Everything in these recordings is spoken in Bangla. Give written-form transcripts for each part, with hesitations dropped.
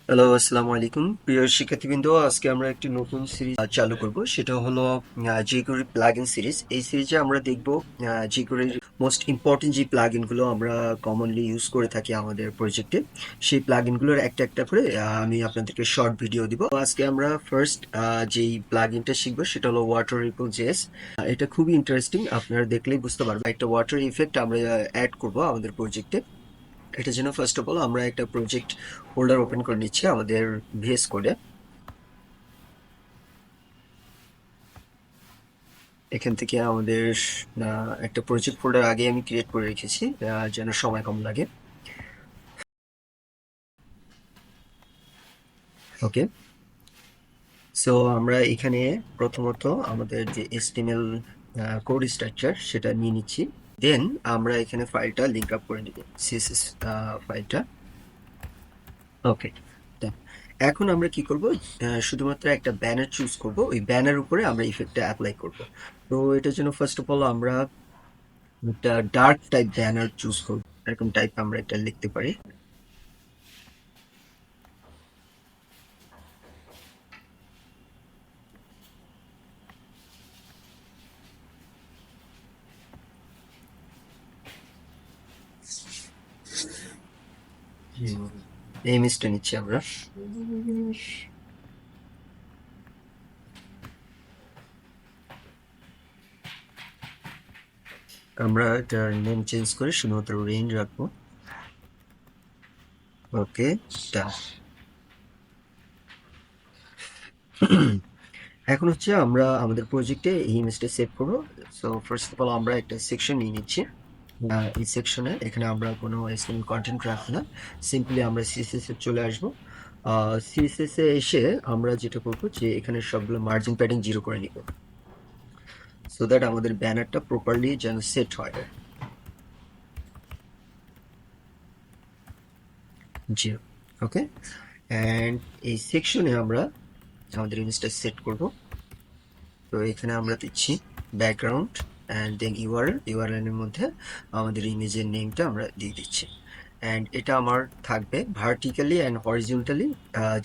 হ্যালো, আসসালামু আলাইকুম। প্রিয় শিক্ষার্থীবৃন্দ, আজকে আমরা একটি নতুন সিরিজ চালু করব। সেটা হলো jQuery প্লাগইন সিরিজ। এই সিরিজে আমরা দেখব jQueryর মোস্ট ইম্পর্টেন্ট যে প্লাগইনগুলো আমরা কমনলি ইউজ করে থাকি আমাদের প্রজেক্টে, সেই প্লাগইনগুলোর একটা একটা করে আমি আপনাদেরকে শর্ট ভিডিও দিব। তো আজকে আমরা ফার্স্ট যেই প্লাগইনটা শিখবো সেটা হলো ওয়াটার রিপল জেএস। এটা খুবই ইন্টারেস্টিং, আপনারা দেখলেই বুঝতে পারবেন। একটা ওয়াটার ইফেক্ট আমরা অ্যাড করব আমাদের প্রজেক্টে। এটার জন্য ফার্স্ট অফ অল আমরা একটা প্রজেক্ট ফোল্ডার ওপেন করে নিচ্ছি আমাদের ভিএস কোডে। এখান থেকে আমাদের একটা প্রজেক্ট ফোল্ডার আগে আমি ক্রিয়েট করে রেখেছি যেন সময় কম লাগে। ওকে, সো আমরা এখানে প্রথমত আমাদের যে এসটিএমএল কোড স্ট্রাকচার সেটা নিয়ে নিচ্ছি। দেন আমরা এখানে ফাইলটা লিঙ্ক আপ করে নিব, সিএসএস ফাইলটা। ওকে, এখন আমরা কি করব, শুধুমাত্র একটা ব্যানার চুজ করব, ওই ব্যানার উপরে আমরা ইফেক্টটা অ্যাপ্লাই করব। তো এটার জন্য ফার্স্ট অফ অল আমরা একটা ডার্ক টাইপ ব্যানার চুজ করব। এরকম টাইপ আমরা এটা লিখতে পারি। এই ইমেজটা নিচ্ছি আমরা। আমরা এটার নেম চেঞ্জ করে শুধুমাত্র রেঞ্জ রাখবো। ওকে, ডান। এখন হচ্ছে আমরা আমাদের প্রজেক্টে এই ইমেজটা সেভ করবো। সো ফার্স্ট অফ অল আমরা একটা সেকশন নিয়ে নিচ্ছি। এই সেকশনে এখানে আমরা কোনো এসটিএমএল কন্টেন্ট রাখবো না, সিম্পলি আমরা সিএসএস এ চলে আসবো। সিএসএস এ এসে আমরা যেটা করবো যে এখানে সবগুলো মার্জিন প্যাডিং 0 করে নিব, সো দ্যাট আমাদের ব্যানারটা প্রপারলি যেন সেট হয়। 0। ওকে, অ্যান্ড এই সেকশনে আমরা আমাদের ইমেজটা সেট করব। তো এখানে আমরা দিচ্ছি ব্যাকগ্রাউন্ড অ্যান্ড দেন ইউআরএল এর মধ্যে আমাদের ইমেজের নেমটা আমরা দিয়ে দিচ্ছি। অ্যান্ড এটা আমার থাকবে ভার্টিক্যালি অ্যান্ড হরিজন্টালি,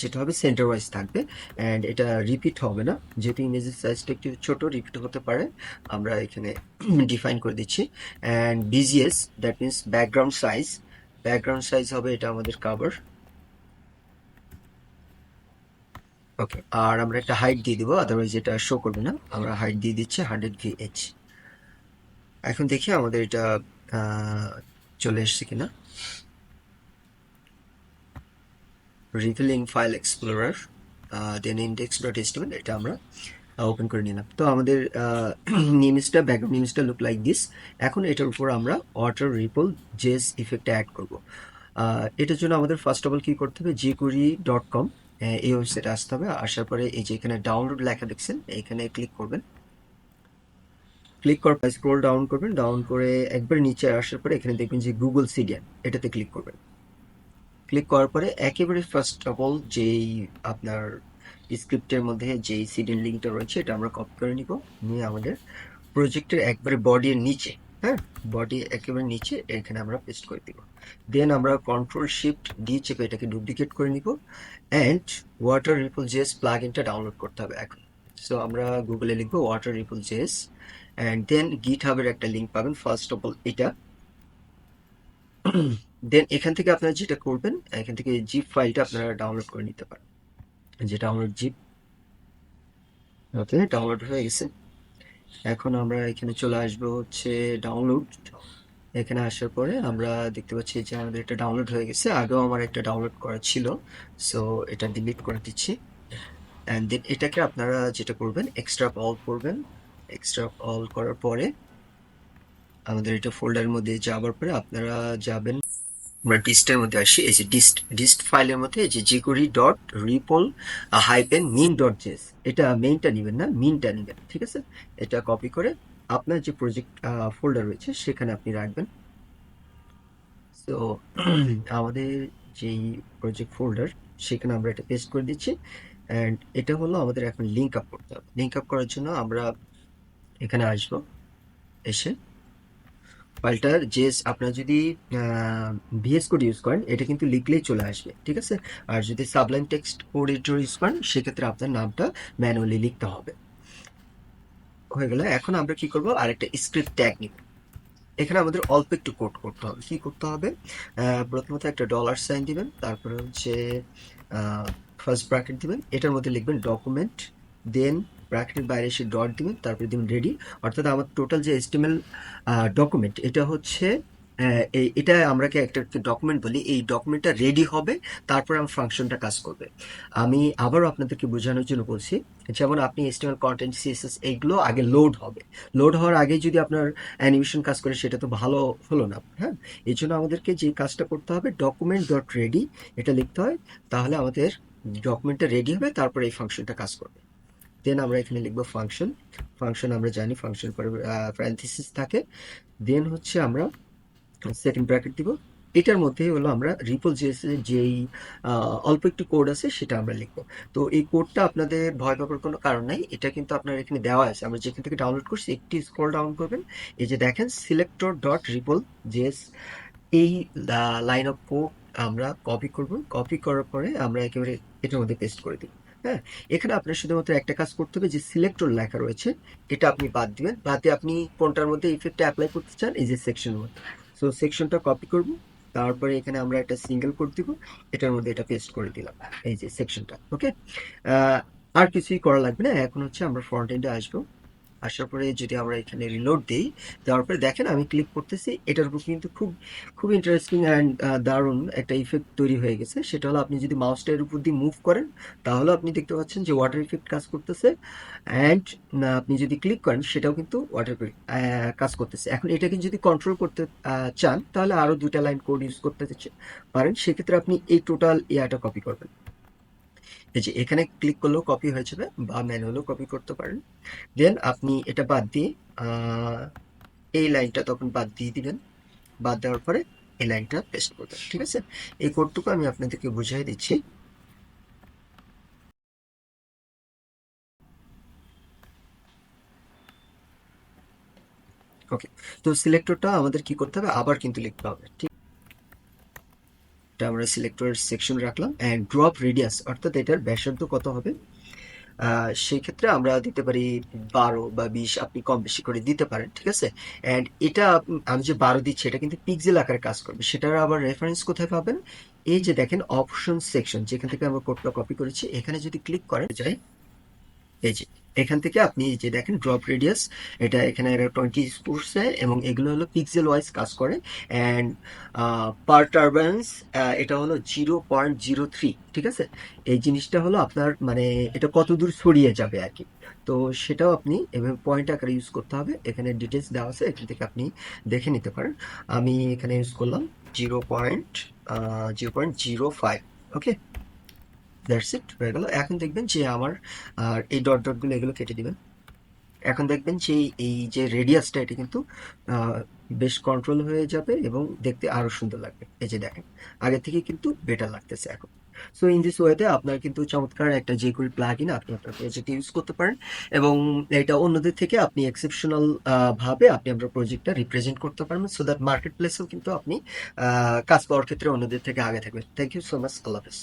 যেটা হবে সেন্টার ওয়াইজ থাকবে। অ্যান্ড এটা রিপিট হবে না, যেহেতু ইমেজের সাইজটা একটু ছোট, রিপিট হতে পারে, আমরা এখানে ডিফাইন করে দিচ্ছি। And BGS, that means background size হবে এটা আমাদের কাভার। ওকে, আর আমরা একটা হাইট দিয়ে দিব, আদারওয়াইজ এটা শো করবে না। আমরা হাইট দিয়ে দিচ্ছি 100 VH। এখন দেখি আমাদের এটা চলে এসছে কিনা। রিভিলিং ফাইল এক্সপ্লোরার, দেন index.html, এটা আমরা ওপেন করে নিলাম। তো আমাদের ইমেজটা, ব্যাকগ্রাউন্ড ইমেজটা লুক লাইক দিস। এখন এটার উপর আমরা ওয়াটার রিপল জেস ইফেক্টটা অ্যাড করব। এটার জন্য আমাদের ফার্স্ট অফ অল কি করতে হবে, jQuery.com এই ওয়েবসাইটে আসতে হবে। আসার পরে এই যে এখানে ডাউনলোড লেখা দেখছেন, এখানে ক্লিক করবেন। ক্লিক করার পর স্ক্রোল ডাউন করবেন, ডাউন করে একবার নিচে আসার পরে এখানে দেখবেন যে গুগল সিডিএন, এটাতে ক্লিক করবেন। ক্লিক করার পরে একেবারে ফার্স্ট অফ অল যেই আপনার স্ক্রিপ্টের মধ্যে যেই সিডিএন লিঙ্কটা রয়েছে এটা আমরা কপি করে নিব, নিয়ে আমাদের প্রজেক্টের একবারে বডির নিচে, হ্যাঁ, বডি একেবারে নিচে এখানে আমরা পেস্ট করে দিব। দেন আমরা Ctrl+Shift+D চেপে এটাকে ডুপ্লিকেট করে নিব। And water ripple JS plug ইনটা ডাউনলোড করতে হবে এখন। সো আমরা গুগলে লিখবো water ripple JS, and then git হাবের একটা লিঙ্ক পাবেন, ফার্স্ট অফ অল এটা। দেন এখান থেকে আপনারা যেটা করবেন, এখান থেকে জিপ ফাইলটা আপনারা ডাউনলোড করে নিতে পারেন, যে ডাউনলোড জিপ। ওকে, ডাউনলোড হয়ে গেছে। এখন আমরা এখানে চলে আসবো হচ্ছে ডাউনলোড। এখানে আসার পরে আমরা দেখতে পাচ্ছি যে আমাদের এটা ডাউনলোড হয়ে গেছে। আগেও আমার একটা ডাউনলোড করা ছিল, সো এটা ডিলিট করে দিচ্ছি। অ্যান্ড দেন এটাকে আপনারা যেটা করবেন, এক্সট্রাক্ট অল করবেন। এক্সট্রাক্ট অল করার পরে আমাদের এটা ফোল্ডারের মধ্যে যাওয়ার পরে আপনারা যাবেন, আমরা ডিস্টের মধ্যে আসি। এই যে ডিস্ট ফাইলের মধ্যে এই যে jQuery.REPL-min.js, এটা মেইনটা নেবেন না, মিনটা নেবেন, ঠিক আছে? এটা কপি করে আপনার যে প্রজেক্ট ফোল্ডার রয়েছে সেখানে আপনি রাখবেন। সো আমাদের যেই প্রজেক্ট ফোল্ডার সেখানে আমরা এটা পেস্ট করে দিচ্ছি। অ্যান্ড এটা হলো আমাদের এখন লিঙ্ক আপ করতে হবে। লিঙ্ক আপ করার জন্য আমরা এখানে আসবো, এসে ফাইলটার যে আপনারা যদি ভিএস কোড ইউজ করেন এটা কিন্তু লিখলেই চলে আসবে, ঠিক আছে। আর যদি Sublime text code editor use করেন সেক্ষেত্রে আপনার নামটা ম্যানুয়ালি লিখতে হবে। হয়ে গেল। এখন আমরা কি করব, আরেকটা স্ক্রিপ্ট ট্যাগ নিব। এখানে আমাদের অল্প একটু কোড করতে হবে। কি করতে হবে, প্রথমত একটা ডলার সাইন দিবেন, তারপরে হচ্ছে ফার্স্ট ব্র্যাকেট দিবেন, এটার মধ্যে লিখবেন ডকুমেন্ট, দেন ব্র্যাকেটের বাইরে এসে ডট দিবেন, তারপরে দিবেন রেডি। অর্থাৎ আমার টোটাল যে এসটিএমএল ডকুমেন্ট এটা হচ্ছে এটা আমরাকে একটা ডকুমেন্ট বলি, এই ডকুমেন্টটা রেডি হবে, তারপর আমার ফাংশনটা কাজ করবে। আমি আবারও আপনাদেরকে বোঝানোর জন্য বলছি, যেমন আপনি এসটিএমএল কন্টেন্ট সিএসএস এইগুলো আগে লোড হবে, লোড হওয়ার আগে যদি আপনার অ্যানিমেশন কাজ করে সেটা তো ভালো হলো না, হ্যাঁ। এই জন্য আমাদেরকে যে কাজটা করতে হবে, ডকুমেন্ট ডট রেডি এটা লিখতে হয়, তাহলে আমাদের ডকুমেন্টটা রেডি হবে, তারপরে এই ফাংশনটা কাজ করবে। দেন আমরা এখানে লিখবো ফাংশন। ফাংশন আমরা জানি ফাংশন পরে প্যারেনথেসিস থাকে। দেন হচ্ছে আমরা সেকেন্ড ব্র্যাকেট দিব। এটার মধ্যে হলো আমরা রিপল জেএসএর যেই অল্প একটু কোড আছে সেটা আমরা লিখবো। তো এই কোডটা আপনাদের ভয় পাবার কোনো কারণ নাই, এটা কিন্তু আপনার এখানে দেওয়া আছে, আমরা যেখান থেকে ডাউনলোড করছি একটি স্ক্রল ডাউন করবেন, এই যে দেখেন সিলেক্টর ডট রিপল জেএস, এই লাইন অফ কোড আমরা কপি করব। কপি করার পরে আমরা একেবারে এটার মধ্যে পেস্ট করে দিব। হ্যাঁ, এখানে আপনার শুধুমাত্র একটা কাজ করতে হবে, যে সিলেক্টর লেখা রয়েছে এটা আপনি বাদ দিবেন, বাদ দিয়ে আপনি কোনটার মধ্যে ইফেক্টটা অ্যাপ্লাই করতে চান, এই যে সেকশন মধ্যে। সো সেকশনটা কপি করব, তারপরে এখানে আমরা একটা সিঙ্গেল কোড দিব, এটার মধ্যে এটা পেস্ট করে দিলাম, এই যে সেকশনটা। ওকে, আর কিছুই করা লাগবে না। এখন হচ্ছে আমরা ফ্রন্ট এন্ডে আসবো। আসার পরে যদি আমরা এখানে রিলোড দিই, দেওয়ার পরে দেখেন আমি ক্লিক করতেছি, এটার উপর কিন্তু খুব খুব ইন্টারেস্টিং অ্যান্ড দারুণ একটা ইফেক্ট তৈরি হয়ে গেছে। সেটা হলো আপনি যদি মাউসটা এর উপর দিয়ে মুভ করেন তাহলে আপনি দেখতে পাচ্ছেন যে ওয়াটার ইফেক্ট কাজ করতেছে, অ্যান্ড আপনি যদি ক্লিক করেন সেটাও কিন্তু ওয়াটার কাজ করতেছে। এখন এটাকে যদি কন্ট্রোল করতে চান তাহলে আরও দুটা লাইন কোড ইউজ করতে পারেন, সেক্ষেত্রে আপনি এই টোটাল ইয়াটা কপি করবেন। এই যে এখানে ক্লিক করলেও কপি হয়ে যাবে, বা ম্যানুয়ালও কপি করতে পারেন। দেন আপনি এটা বাদ দিয়ে আহ, এই লাইনটা তখন বাদ দিয়ে দিবেন, বাদ দেওয়ার পরে এই লাইনটা পেস্ট করবেন, ঠিক আছে। এই কোডটুকু আমি আপনাদেরকে বুঝিয়ে দিচ্ছি। ওকে, তো সিলেক্টরটা আমাদের কি করতে হবে, আবার কিন্তু লিখতে হবে, ঠিক। এটা আমরা সিলেক্টরের সেকশন রাখলাম, অ্যান্ড ড্রপ রেডিয়াস, অর্থাৎ এটার ব্যাসার্ধ কত হবে, সেই ক্ষেত্রে আমরা দিতে পারি 12 বা 20, আপনি কম বেশি করে দিতে পারেন, ঠিক আছে। অ্যান্ড এটা আমি যে 12 দিচ্ছি এটা কিন্তু পিক্সেল আকারে কাজ করবে, সেটার আবার রেফারেন্স কোথায় পাবেন, এই যে দেখেন অপশন সেকশন, যেখান থেকে আমরা কোডটা কপি করেছি, এখানে যদি ক্লিক করেন যায়, এই যে এখান থেকে আপনি যে দেখেন ড্রপ রেডিয়াস, এটা এখানে 20 ইউজ করছে, এবং এগুলো হলো পিক্সেল ওয়াইজ কাজ করে। অ্যান্ড পার টারবান্স এটা হলো 0.03, ঠিক আছে। এই জিনিসটা হলো আপনার মানে এটা কত দূর ছড়িয়ে যাবে আর কি। তো সেটাও আপনি এভাবে পয়েন্ট আকারে ইউজ করতে হবে, এখানে ডিটেলস দেওয়া আছে, এখান থেকে আপনি দেখে নিতে পারেন। আমি এখানে ইউজ করলাম 0.05। ওকে, দ্যাটস ইট, হয়ে গেল। এখন দেখবেন যে আমার আর এই ডট ডটগুলো এগুলো কেটে দিবেন। এখন দেখবেন যে এই যে রেডিয়াসটা এটা কিন্তু আহ, বেশ কন্ট্রোল হয়ে যাবে এবং দেখতে আরো সুন্দর লাগবে। এই যে দেখেন আগে থেকে কিন্তু বেটার লাগতেছে এখন। সো ইন দিস ওয়েতে আপনার কিন্তু চমৎকার একটা jQuery প্লাগইন আপনি আপনার প্রজেক্টে ইউজ করতে পারেন, এবং এটা অন্যদের থেকে আপনি এক্সেপশনাল ভাবে আপনি আপনার প্রজেক্টটা রিপ্রেজেন্ট করতে পারবেন, সো দ্যাট মার্কেট প্লেসেও কিন্তু আপনি কাজ পাওয়ার ক্ষেত্রে অন্যদের থেকে আগে থাকবেন। থ্যাংক ইউ সো মাচ, আল্লাহ হাফেজ।